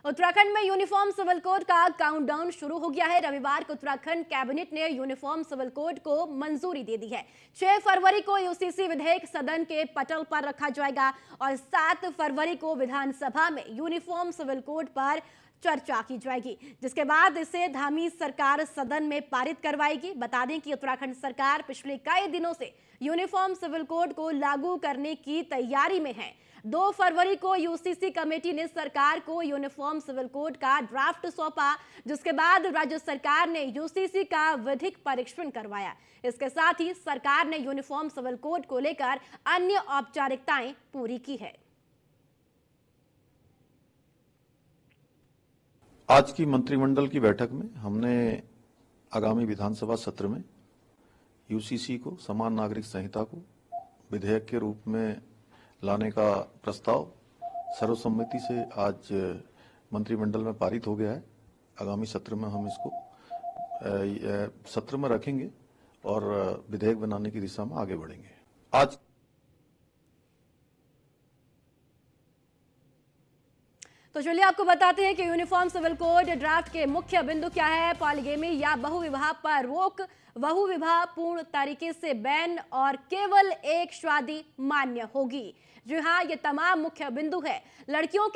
उत्तराखंड में uniform civil code का countdown शुरू हो गया है। रविवार को उत्तराखंड कैबिनेट ने यूनिफॉर्म सिविल कोड को मंजूरी दे दी है। 6 फरवरी को यूसीसी विधेयक सदन के पटल पर रखा जाएगा और 7 फरवरी को विधानसभा में यूनिफॉर्म सिविल कोड पर चर्चा की जाएगी, जिसके बाद इसे धामी सरकार सदन में पारित करवाएगी। बता दें कि उत्तराखंड सरकार पिछले कई दिनों से यूनिफॉर्म सिविल कोड को लागू करने की तैयारी में है। 2 फरवरी को यूसीसी कमेटी ने सरकार को यूनिफॉर्म सिविल कोड का ड्राफ्ट सौंपा, जिसके बाद राज्य सरकार ने यूसीसी का विधिक परीक्षण करवाया। इसके साथ ही सरकार ने यूनिफॉर्म सिविल कोड को लेकर अन्य औपचारिकताएं पूरी की है। आज की मंत्रिमंडल की बैठक में हमने आगामी विधानसभा सत्र में यूसीसी को, समान नागरिक संहिता को विधेयक के रूप में लाने का प्रस्ताव सर्वसम्मति से आज मंत्रिमंडल में पारित हो गया है। आगामी सत्र में हम इसको सत्र में रखेंगे और विधेयक बनाने की दिशा में आगे बढ़ेंगे। आज तो चलिए आपको बताते हैं कि यूनिफॉर्म सिविल कोड ड्राफ्ट के मुख्य बिंदु क्या है। पॉलीगेमी या बहुविवाह पर रोक, बहुविवाह पूर्ण तरीके से बैन और केवल एक शादी मान्य होगी। जी हाँ, ये तमाम मुख्य बिंदु है। लड़कियों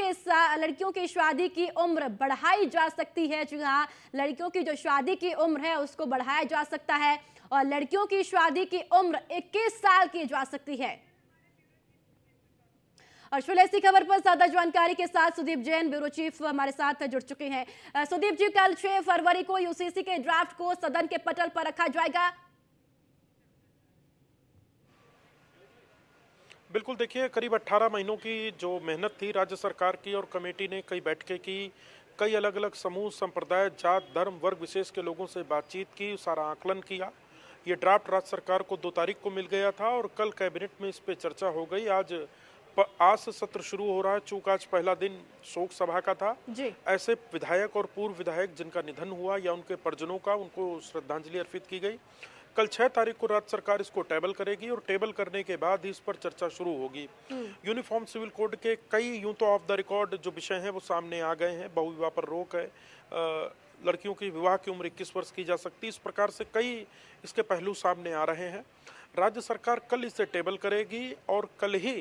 की शादी की उम्र बढ़ाई जा सकती है। जी हाँ, लड़कियों की जो शादी की उम्र है उसको बढ़ाया जा सकता है और लड़कियों की शादी की उम्र 21 साल की जा सकती है। और इसी खबर पर ज्यादा जानकारी के साथ सुदीप जैन, ब्यूरो चीफ, हमारे साथ जुड़ चुके हैं। सुदीप जी, कल 6 फरवरी को यूसीसी के ड्राफ्ट को सदन के पटल पर रखा जाएगा। बिल्कुल, देखिए, करीब 18 महीनों की जो मेहनत थी राज्य सरकार की और कमेटी ने कई बैठकें की, कई अलग अलग समूह, संप्रदाय, जात, धर्म, वर्ग विशेष के लोगों से बातचीत की, सारा आकलन किया। ये ड्राफ्ट राज्य सरकार को 2 तारीख को मिल गया था और कल कैबिनेट में इस पे चर्चा हो गई। आज से सत्र शुरू हो रहा है। चूंकि आज पहला दिन शोक सभा का था, ऐसे विधायक और पूर्व विधायक जिनका निधन हुआ या उनके परिजनों का, उनको श्रद्धांजलि अर्पित की गई। कल 6 तारीख को राज्य सरकार इसको टेबल करेगी और टेबल करने के बाद ही इस पर चर्चा शुरू होगी। यूनिफॉर्म सिविल कोड के कई यूं तो ऑफ द रिकॉर्ड जो विषय हैं वो सामने आ गए हैं। बहुविवाह पर रोक है, लड़कियों की विवाह की उम्र 21 वर्ष की जा सकती है। इस प्रकार से कई इसके पहलू सामने आ रहे हैं। राज्य सरकार कल इसे टेबल करेगी और कल ही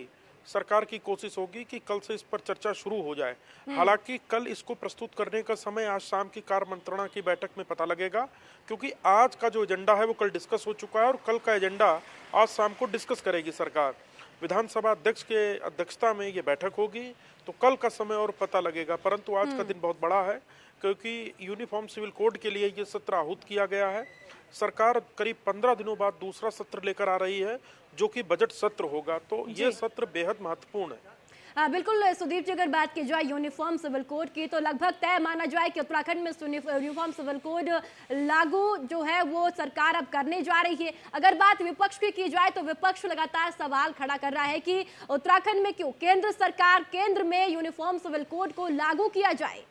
सरकार की कोशिश होगी कि कल से इस पर चर्चा शुरू हो जाए। हालांकि कल इसको प्रस्तुत करने का समय आज शाम की कार्य मंत्रणा की बैठक में पता लगेगा, क्योंकि आज का जो एजेंडा है वो कल डिस्कस हो चुका है और कल का एजेंडा आज शाम को डिस्कस करेगी सरकार। विधानसभा अध्यक्ष के अध्यक्षता में ये बैठक होगी, तो कल का समय और पता लगेगा। परंतु आज का दिन बहुत बड़ा है, क्योंकि यूनिफॉर्म सिविल कोड के लिए ये सत्र आहूत किया गया है। सरकार करीब 15 दिनों बाद दूसरा सत्र लेकर आ रही है, जो कि बजट सत्र होगा। तो ये सत्र बेहद महत्वपूर्ण है। बिल्कुल सुदीप जी, अगर बात की जाए यूनिफॉर्म सिविल कोड की, तो लगभग तय माना जाए कि उत्तराखंड में यूनिफॉर्म सिविल कोड लागू जो है वो सरकार अब करने जा रही है। अगर बात विपक्ष की जाए तो विपक्ष लगातार सवाल खड़ा कर रहा है कि उत्तराखंड में क्यों केंद्र में यूनिफॉर्म सिविल कोड को लागू किया जाए।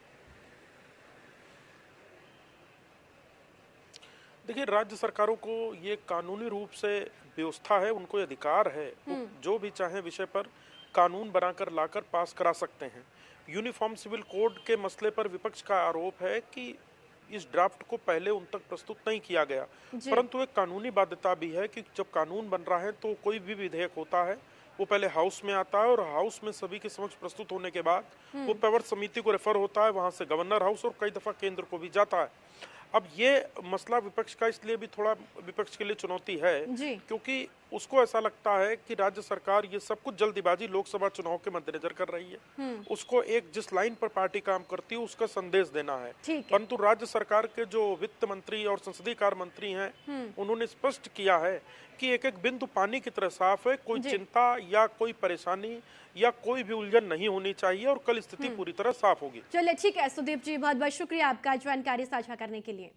देखिए, राज्य सरकारों को ये कानूनी रूप से व्यवस्था है, उनको अधिकार है, जो भी चाहे विषय पर कानून बनाकर लाकर पास करा सकते हैं। यूनिफॉर्म सिविल कोड के मसले पर विपक्ष का आरोप है कि इस ड्राफ्ट को पहले उन तक प्रस्तुत नहीं किया गया, परंतु एक कानूनी बाध्यता भी है कि जब कानून बन रहा है तो कोई भी विधेयक होता है वो पहले हाउस में आता है और हाउस में सभी के समक्ष प्रस्तुत होने के बाद वो पेवर समिति को रेफर होता है, वहां से गवर्नर हाउस और कई दफा केंद्र को भी जाता है। अब ये मसला विपक्ष का इसलिए भी थोड़ा विपक्ष के लिए चुनौती है, क्योंकि उसको ऐसा लगता है कि राज्य सरकार ये सब कुछ जल्दीबाजी लोकसभा चुनाव के मद्देनजर कर रही है। उसको एक जिस लाइन पर पार्टी काम करती है उसका संदेश देना है। परंतु राज्य सरकार के जो वित्त मंत्री और संसदीय कार्य मंत्री हैं, उन्होंने स्पष्ट किया है कि एक एक बिंदु पानी की तरह साफ है, कोई चिंता या कोई परेशानी या कोई भी उलझन नहीं होनी चाहिए और कल स्थिति पूरी तरह साफ होगी। चलिए, ठीक है सुदीप जी, बहुत बहुत शुक्रिया आपका जानकारी साझा करने के लिए।